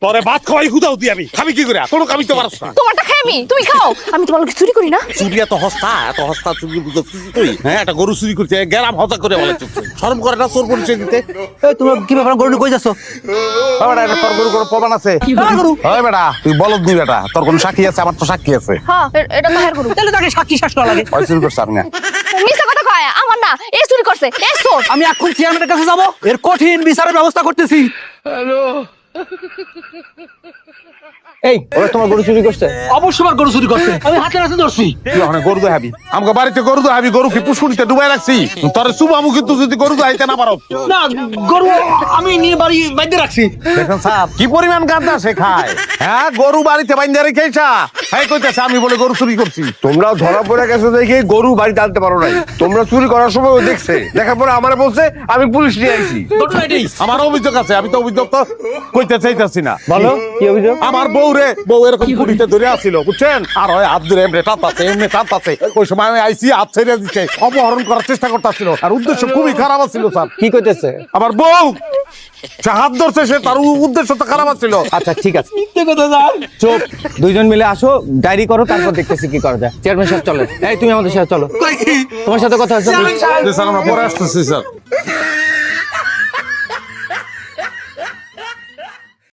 তোরে ভাত খাওয়াই হুদাও দি আমি খাবি কি করে তোর কামি তো পারছ না তোমারটা খাই তুমি খাও আমি তোমার লোকে চুরি করি না চুরি এত হস্তা চুরি বুঝছিস তুই হ্যাঁ একটা গরু চুরি করছে গেরাম হজা করে বলে শরম করে না চোর পরিচয় দিতে এই তুমি কি ব্যাপার গরু কই যাচ্ছ? বেটা এটা তোর গরু কোনো প্রমাণ আছে হয় বেটা তুই বলদ নি বেটা তোর কোনো সাক্ষী আছে আমার তো সাক্ষী আছে হ্যাঁ এটা তো হের করু তাহলে তাকে সাক্ষী শাসন লাগে। ওই চুরি করছে আপনি মিথ্যা কথা কয় আমার না এ চুরি করছে এ চোর আমি এখন চেয়ারম্যানের কাছে যাব, এর কঠিন বিচারের ব্যবস্থা করতেছি। এই ওরা তোমার গরু চুরি করছে? অবশ্যই আমার গরু চুরি করছে, আমি হাতে হাতে ধরছি। তুই ওখানে গরু দেখাবি আমাকে বাড়িতে গরু দেখাবি গরু কি পুষ্কুনিতে ডুবাই রাখছি তোর সুবামু কিন্তু যদি গরু দেখাইতে না পারো না গরু আমি নিয়ে বাড়ি বাইরে রাখছি। দেখেন সাহেব কি পরিমাণ গাঁদা সে খায় হ্যাঁ গরু বাড়িতে বাইন্দা রেখেছা হ্যাঁ কইতেছে আমি বলে গরু চুরি করছি তোমরা ধরা পড়ে গেছো দেখে গরু বাড়িতে আনতে পারো নাই। তোমরা চুরি করার সময় ও দেখছে, দেখার পরে আমারে বলছে আমি পুলিশ নিয়ে আইছি। ঘটনা এটাই। আমার অভিযোগ আছে আমি তো অভিযোগ তো কইতে চাইতাছি না বলো কি অভিযোগ? আমার বউ এরকম পুলিতে ধরে আসছিল বুঝছেন আর হয় হাত ধরে এমনি টানতাছে ওই সময় আমি আইসি হাত ছেড়ে দিচ্ছে অপহরণ করার চেষ্টা করতেছিল আর উদ্দেশ্য খুবই খারাপ ছিল স্যার কি কইতেছে? আমার বউ সে হাত ধরছে সে তার উদ্দেশ্য তো খারাপ ছিল আচ্ছা ঠিক আছে, চুপ, দুইজন মিলে আসো, ডায়েরি করো, তারপর দেখতেছি কি করা যায়। চেয়ারম্যান সাহেব চলেন, এই তুমি আমাদের সাথে চলো, তোমার সাথে কথা আছে। স্যার আমরা পরে আসতেছি স্যার